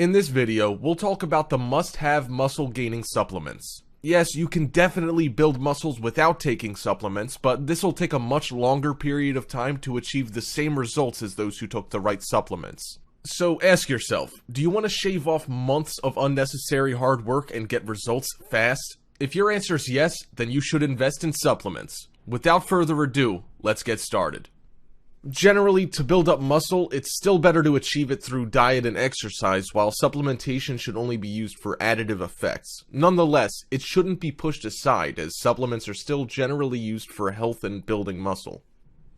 In this video, we'll talk about the must-have muscle-gaining supplements. Yes, you can definitely build muscles without taking supplements, but this will take a much longer period of time to achieve the same results as those who took the right supplements. So ask yourself, do you want to shave off months of unnecessary hard work and get results fast? If your answer is yes, then you should invest in supplements. Without further ado, let's get started. Generally, to build up muscle, it's still better to achieve it through diet and exercise, while supplementation should only be used for additive effects. Nonetheless, it shouldn't be pushed aside, as supplements are still generally used for health and building muscle.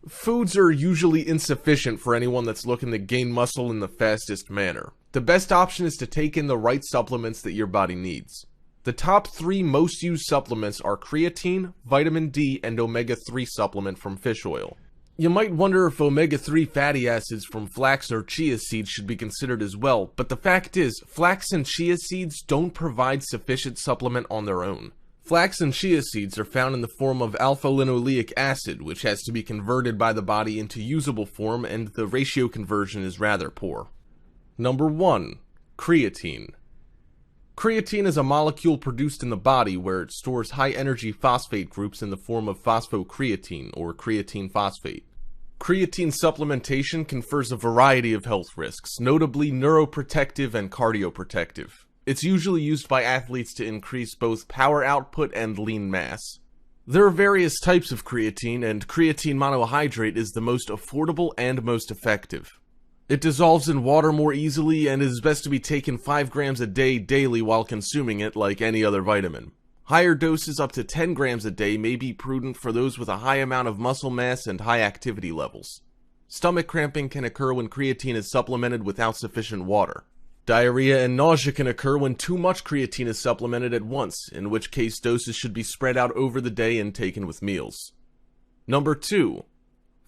Foods are usually insufficient for anyone that's looking to gain muscle in the fastest manner. The best option is to take in the right supplements that your body needs. The top 3 most used supplements are creatine, vitamin D, and omega-3 supplement from fish oil. You might wonder if omega-3 fatty acids from flax or chia seeds should be considered as well, but the fact is, flax and chia seeds don't provide sufficient supplement on their own. Flax and chia seeds are found in the form of alpha-linoleic acid, which has to be converted by the body into usable form, and the ratio conversion is rather poor. Number 1. Creatine. Creatine is a molecule produced in the body where it stores high-energy phosphate groups in the form of phosphocreatine, or creatine phosphate. Creatine supplementation confers a variety of health risks, notably neuroprotective and cardioprotective. It's usually used by athletes to increase both power output and lean mass. There are various types of creatine, and creatine monohydrate is the most affordable and most effective. It dissolves in water more easily and is best to be taken 5 grams a day daily while consuming it like any other vitamin. Higher doses up to 10 grams a day may be prudent for those with a high amount of muscle mass and high activity levels. Stomach cramping can occur when creatine is supplemented without sufficient water. Diarrhea and nausea can occur when too much creatine is supplemented at once, in which case doses should be spread out over the day and taken with meals. Number 2.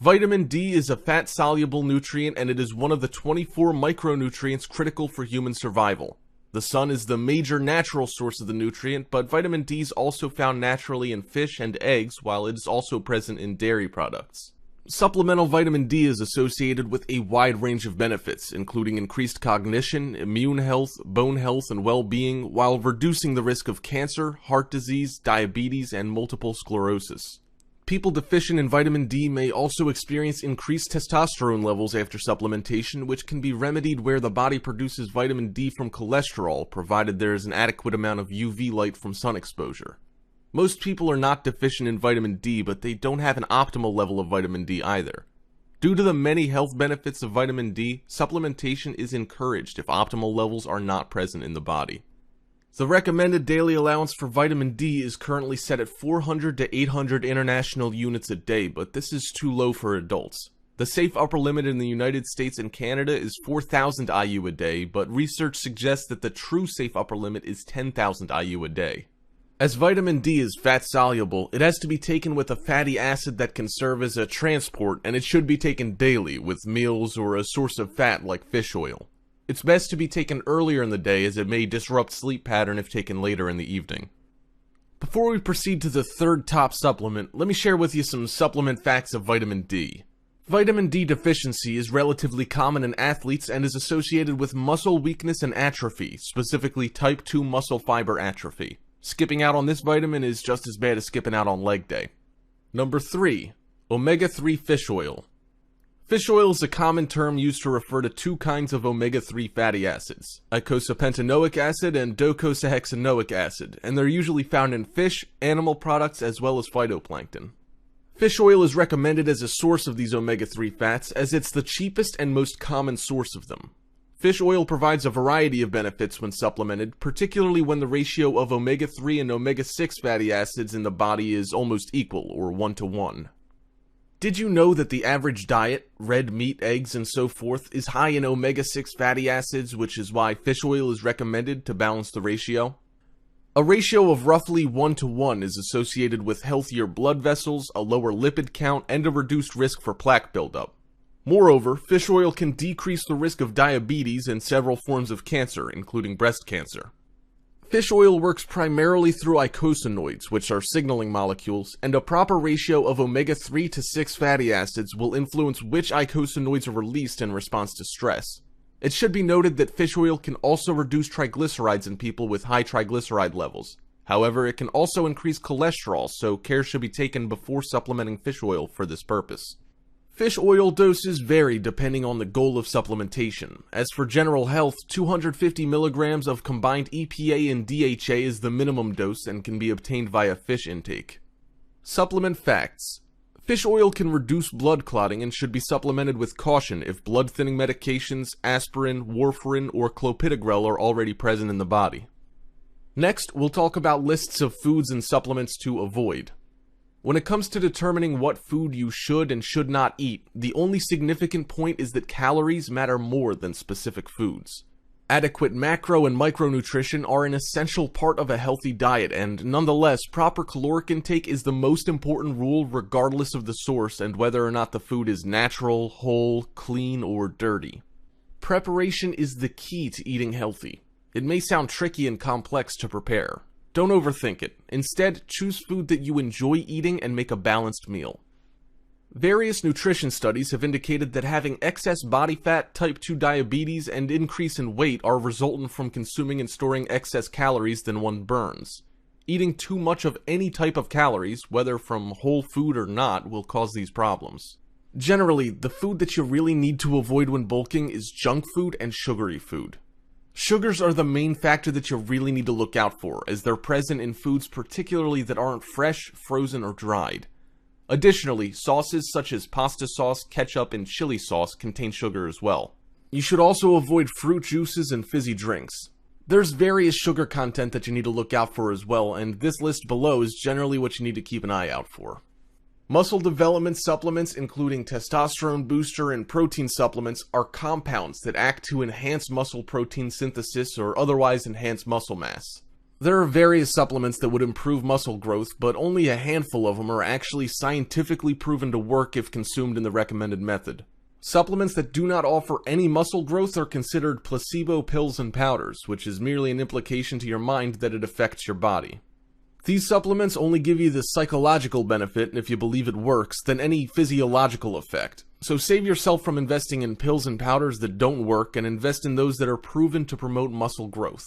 Vitamin D is a fat-soluble nutrient, and it is one of the 24 micronutrients critical for human survival. The sun is the major natural source of the nutrient, but vitamin D is also found naturally in fish and eggs, while it is also present in dairy products. Supplemental vitamin D is associated with a wide range of benefits, including increased cognition, immune health, bone health, and well-being, while reducing the risk of cancer, heart disease, diabetes, and multiple sclerosis. People deficient in vitamin D may also experience increased testosterone levels after supplementation, which can be remedied where the body produces vitamin D from cholesterol, provided there is an adequate amount of UV light from sun exposure. Most people are not deficient in vitamin D, but they don't have an optimal level of vitamin D either. Due to the many health benefits of vitamin D, supplementation is encouraged if optimal levels are not present in the body. The recommended daily allowance for vitamin D is currently set at 400 to 800 international units a day, but this is too low for adults. The safe upper limit in the United States and Canada is 4,000 IU a day, but research suggests that the true safe upper limit is 10,000 IU a day. As vitamin D is fat-soluble, it has to be taken with a fatty acid that can serve as a transport, and it should be taken daily with meals or a source of fat like fish oil. It's best to be taken earlier in the day, as it may disrupt sleep pattern if taken later in the evening. Before we proceed to the third top supplement, let me share with you some supplement facts of vitamin D. Vitamin D deficiency is relatively common in athletes and is associated with muscle weakness and atrophy, specifically type 2 muscle fiber atrophy. Skipping out on this vitamin is just as bad as skipping out on leg day. Number 3. Omega-3 fish oil. Fish oil is a common term used to refer to 2 kinds of omega-3 fatty acids, eicosapentaenoic acid and docosahexaenoic acid, and they're usually found in fish, animal products, as well as phytoplankton. Fish oil is recommended as a source of these omega-3 fats, as it's the cheapest and most common source of them. Fish oil provides a variety of benefits when supplemented, particularly when the ratio of omega-3 and omega-6 fatty acids in the body is almost equal, or 1-to-1. Did you know that the average diet, red meat, eggs, and so forth, is high in omega-6 fatty acids, which is why fish oil is recommended to balance the ratio? A ratio of roughly 1-to-1 is associated with healthier blood vessels, a lower lipid count, and a reduced risk for plaque buildup. Moreover, fish oil can decrease the risk of diabetes and several forms of cancer, including breast cancer. Fish oil works primarily through eicosanoids, which are signaling molecules, and a proper ratio of omega-3 to 6 fatty acids will influence which eicosanoids are released in response to stress. It should be noted that fish oil can also reduce triglycerides in people with high triglyceride levels. However, it can also increase cholesterol, so care should be taken before supplementing fish oil for this purpose. Fish oil doses vary depending on the goal of supplementation. As for general health, 250 milligrams of combined EPA and DHA is the minimum dose and can be obtained via fish intake. Supplement facts. Fish oil can reduce blood clotting and should be supplemented with caution if blood-thinning medications, aspirin, warfarin, or clopidogrel are already present in the body. Next, we'll talk about lists of foods and supplements to avoid. When it comes to determining what food you should and should not eat, the only significant point is that calories matter more than specific foods. Adequate macro and micronutrition are an essential part of a healthy diet, and nonetheless, proper caloric intake is the most important rule regardless of the source and whether or not the food is natural, whole, clean, or dirty. Preparation is the key to eating healthy. It may sound tricky and complex to prepare. Don't overthink it. Instead, choose food that you enjoy eating and make a balanced meal. Various nutrition studies have indicated that having excess body fat, type 2 diabetes, and increase in weight are resultant from consuming and storing excess calories than one burns. Eating too much of any type of calories, whether from whole food or not, will cause these problems. Generally, the food that you really need to avoid when bulking is junk food and sugary food. Sugars are the main factor that you really need to look out for, as they're present in foods particularly that aren't fresh, frozen, or dried. Additionally, sauces such as pasta sauce, ketchup, and chili sauce contain sugar as well. You should also avoid fruit juices and fizzy drinks. There's various sugar content that you need to look out for as well, and this list below is generally what you need to keep an eye out for. Muscle development supplements, including testosterone booster and protein supplements, are compounds that act to enhance muscle protein synthesis or otherwise enhance muscle mass. There are various supplements that would improve muscle growth, but only a handful of them are actually scientifically proven to work if consumed in the recommended method. Supplements that do not offer any muscle growth are considered placebo pills and powders, which is merely an implication to your mind that it affects your body. These supplements only give you the psychological benefit, if you believe it works, than any physiological effect. So save yourself from investing in pills and powders that don't work and invest in those that are proven to promote muscle growth.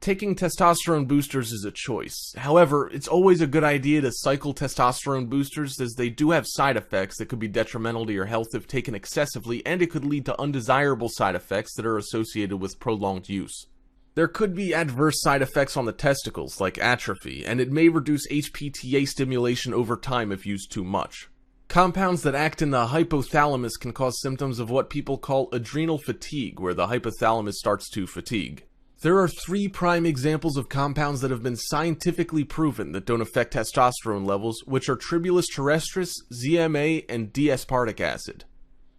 Taking testosterone boosters is a choice. However, it's always a good idea to cycle testosterone boosters, as they do have side effects that could be detrimental to your health if taken excessively, and it could lead to undesirable side effects that are associated with prolonged use. There could be adverse side effects on the testicles, like atrophy, and it may reduce HPTA stimulation over time if used too much. Compounds that act in the hypothalamus can cause symptoms of what people call adrenal fatigue, where the hypothalamus starts to fatigue. There are 3 prime examples of compounds that have been scientifically proven that don't affect testosterone levels, which are Tribulus terrestris, ZMA, and D-aspartic acid.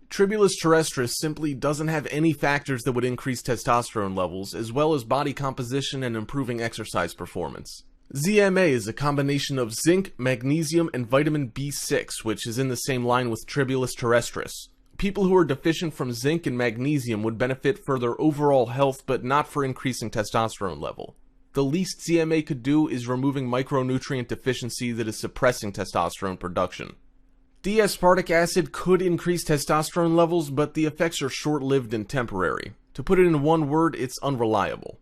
Tribulus terrestris simply doesn't have any factors that would increase testosterone levels, as well as body composition and improving exercise performance. ZMA is a combination of zinc, magnesium, and vitamin B6, which is in the same line with Tribulus terrestris. People who are deficient from zinc and magnesium would benefit for their overall health, but not for increasing testosterone level. The least ZMA could do is removing micronutrient deficiency that is suppressing testosterone production. D-aspartic acid could increase testosterone levels, but the effects are short-lived and temporary. To put it in one word, it's unreliable.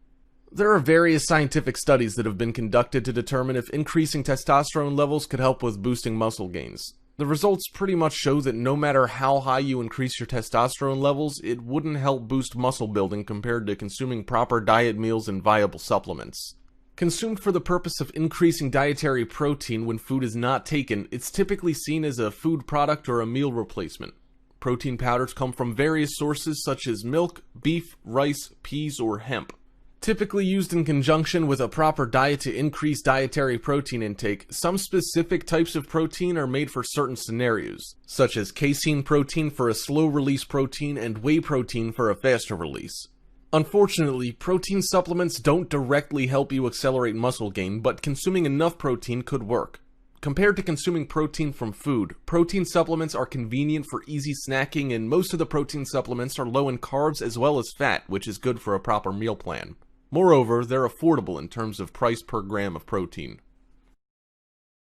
There are various scientific studies that have been conducted to determine if increasing testosterone levels could help with boosting muscle gains. The results pretty much show that no matter how high you increase your testosterone levels, it wouldn't help boost muscle building compared to consuming proper diet meals and viable supplements. Consumed for the purpose of increasing dietary protein when food is not taken, it's typically seen as a food product or a meal replacement. Protein powders come from various sources such as milk, beef, rice, peas, or hemp. Typically used in conjunction with a proper diet to increase dietary protein intake, some specific types of protein are made for certain scenarios, such as casein protein for a slow-release protein and whey protein for a faster release. Unfortunately, protein supplements don't directly help you accelerate muscle gain, but consuming enough protein could work. Compared to consuming protein from food, protein supplements are convenient for easy snacking, and most of the protein supplements are low in carbs as well as fat, which is good for a proper meal plan. Moreover, they're affordable in terms of price per gram of protein.